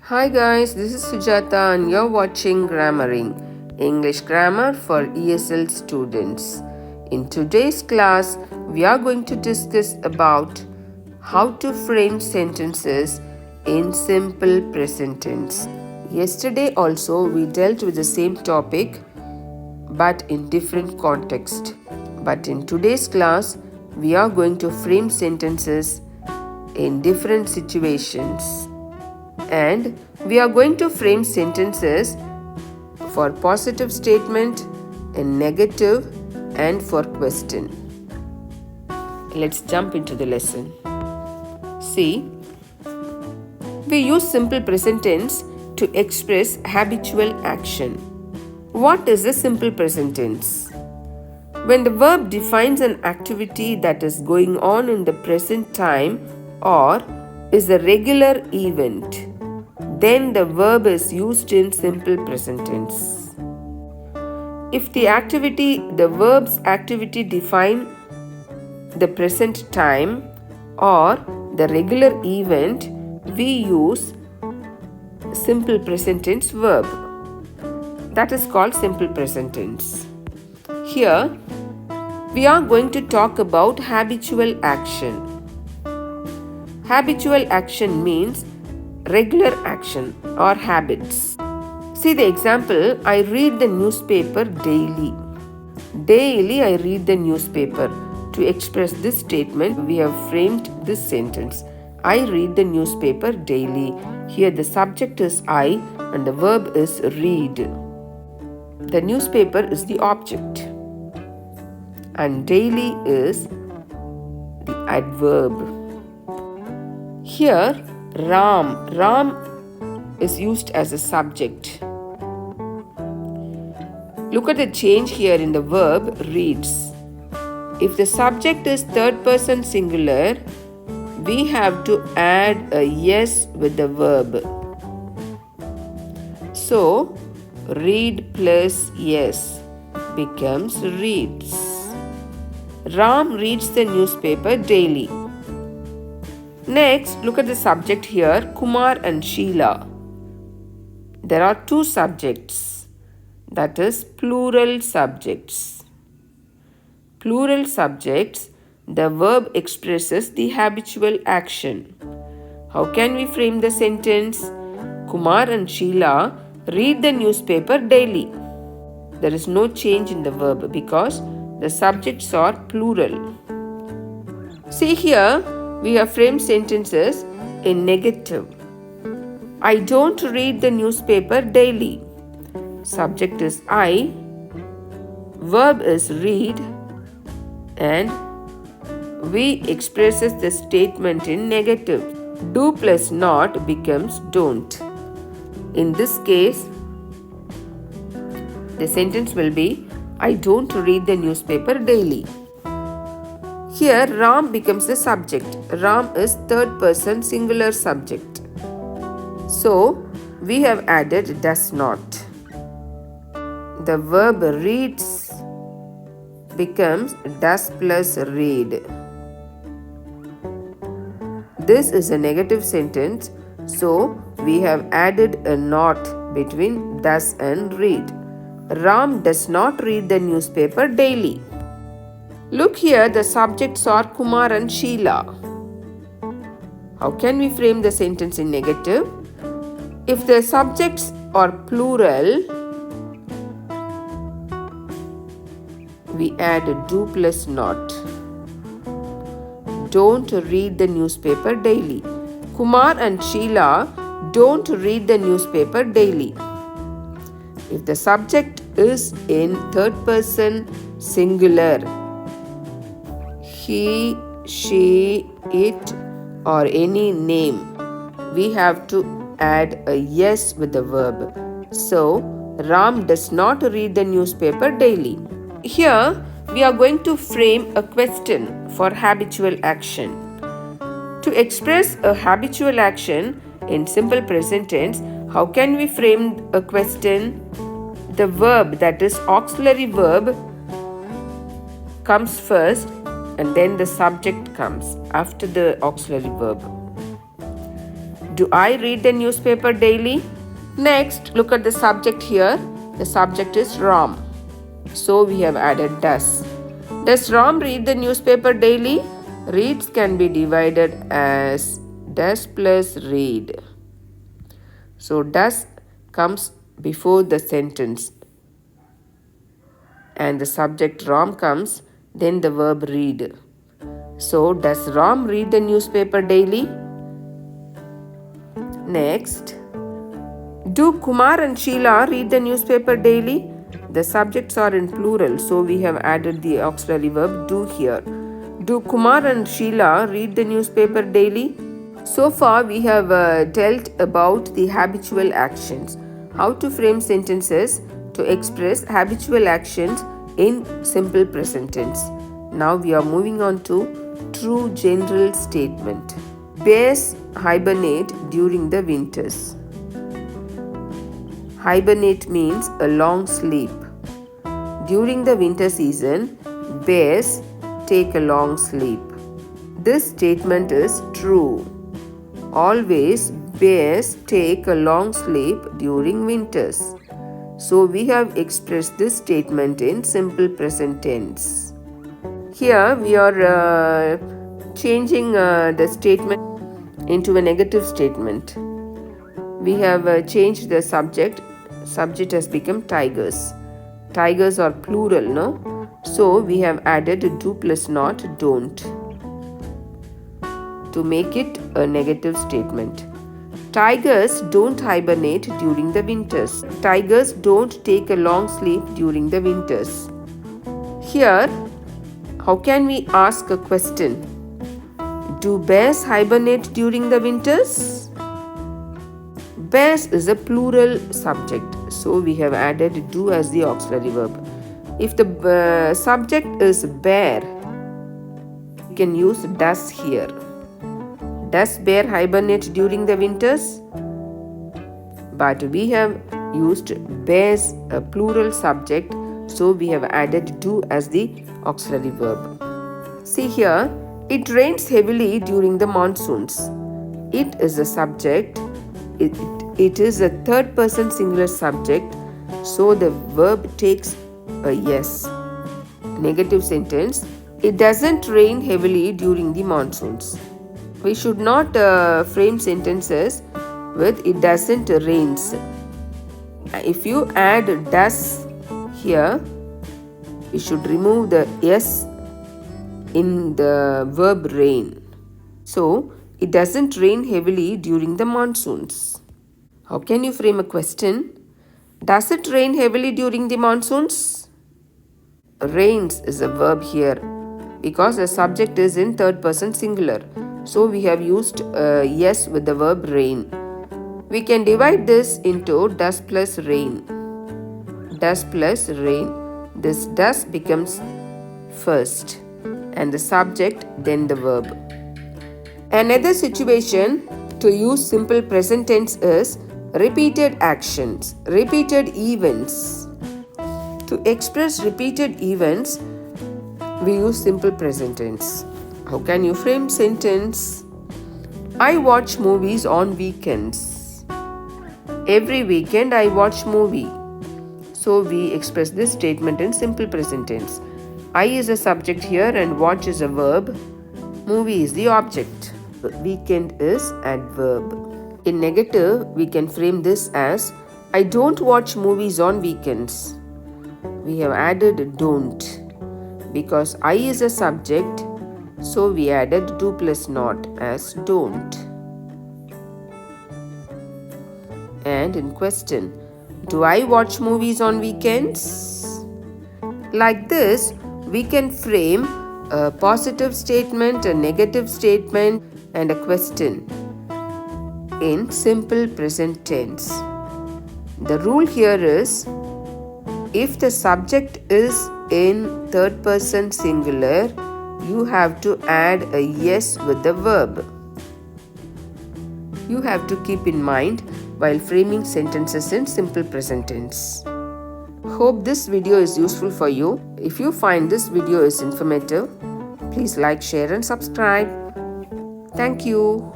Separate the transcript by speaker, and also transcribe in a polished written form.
Speaker 1: Hi guys, this is Sujata and you're watching GrammarENG, English grammar for ESL students. In today's class, we are going to discuss about how to frame sentences in simple present tense. Yesterday also we dealt with the same topic but in different context. But in today's class, we are going to frame sentences in different situations. And we are going to frame sentences for positive statement, in negative, and for question. Let's jump into the lesson. See, we use simple present tense to express habitual action. What is a simple present tense? When the verb defines an activity that is going on in the present time or is a regular event, then the verb is used in simple present tense. If the verb's activity define the present time or the regular event, we use simple present tense verb. That is called simple present tense. Here, we are going to talk about habitual action. Habitual action means regular action or habits. See the example, I read the newspaper daily. Daily I read the newspaper. To express this statement, we have framed this sentence. I read the newspaper daily. Here the subject is I and the verb is read. The newspaper is the object and daily is the adverb. Here Ram is used as a subject. Look at the change here in the verb reads. If the subject is third person singular, we have to add a yes with the verb. So, read plus yes becomes reads. Ram reads the newspaper daily. Next, look at the subject here, Kumar and Sheila. There are two subjects, that is plural subjects. Plural subjects, the verb expresses the habitual action. How can we frame the sentence? Kumar and Sheila read the newspaper daily. There is no change in the verb because the subjects are plural. See here, we have framed sentences in negative. I don't read the newspaper daily. Subject is I, verb is read, and we expresses the statement in negative. Do plus not becomes don't. In this case, the sentence will be I don't read the newspaper daily. Here, Ram becomes the subject. Ram is third person singular subject. So, we have added does not. The verb reads becomes does plus read. This is a negative sentence, so we have added a not between does and read. Ram does not read the newspaper daily. Look here, the subjects are Kumar and Sheila. How can we frame the sentence in negative? If the subjects are plural, we add do plus not. Don't read the newspaper daily. Kumar and Sheila don't read the newspaper daily. If the subject is in third person singular, he, she, it, or any name, we have to add a yes with the verb. So, Ram does not read the newspaper daily. Here, we are going to frame a question for habitual action. To express a habitual action in simple present tense, how can we frame a question? The verb, that is auxiliary verb, comes first and then the subject comes after the auxiliary verb. Do I read the newspaper daily? Next, look at the subject here. The subject is Ram. So we have added does. Does Ram read the newspaper daily? Reads can be divided as does plus read. So does comes before the sentence and the subject Ram comes, then the verb read. So does Ram read the newspaper daily? Next, do Kumar and Sheila read the newspaper daily? The subjects are in plural, so we have added the auxiliary verb do here. Do Kumar and Sheila read the newspaper daily? So far, we have dealt about the habitual actions, how to frame sentences to express habitual actions in simple present tense. Now we are moving on to true general statement. Bears hibernate during the winters. Hibernate means a long sleep. During the winter season, bears take a long sleep. This statement is true. Always bears take a long sleep during winters. So we have expressed this statement in simple present tense. Here we are changing the statement into a negative statement. We have changed the subject. Subject has become tigers. Tigers are plural, no? So we have added do plus not don't to make it a negative statement. Tigers don't hibernate during the winters. Tigers don't take a long sleep during the winters. Here, how can we ask a question? Do bears hibernate during the winters? Bears is a plural subject, so we have added do as the auxiliary verb. If the subject is bear, we can use does here. Does bear hibernate during the winters? But we have used bears, a plural subject, so we have added do as the auxiliary verb. See here, it rains heavily during the monsoons. It is a subject. It is a third person singular subject, so the verb takes a yes. Negative sentence, it doesn't rain heavily during the monsoons. We should not frame sentences with it doesn't rains. If you add does here, we should remove the yes in the verb rain. So, it doesn't rain heavily during the monsoons. How can you frame a question? Does it rain heavily during the monsoons? Rains is a verb here because the subject is in third person singular. So we have used yes with the verb rain. We can divide this into does plus rain. Does plus rain. This does becomes first and the subject then the verb. Another situation to use simple present tense is repeated actions, repeated events. To express repeated events, we use simple present tense. How can you frame sentence? I watch movies on weekends. Every weekend I watch movie. So we express this statement in simple present tense. I is a subject here and watch is a verb. Movie is the object. Weekend is adverb. In negative, we can frame this as I don't watch movies on weekends. We have added don't because I is a subject. So we added do plus not as don't. And in question, do I watch movies on weekends? Like this, we can frame a positive statement, a negative statement, and a question in simple present tense. The rule here is if the subject is in third person singular, you have to add a yes with the verb. You have to keep in mind while framing sentences in simple present tense. Hope this video is useful for you. If you find this video is informative, please like, share and subscribe. Thank you.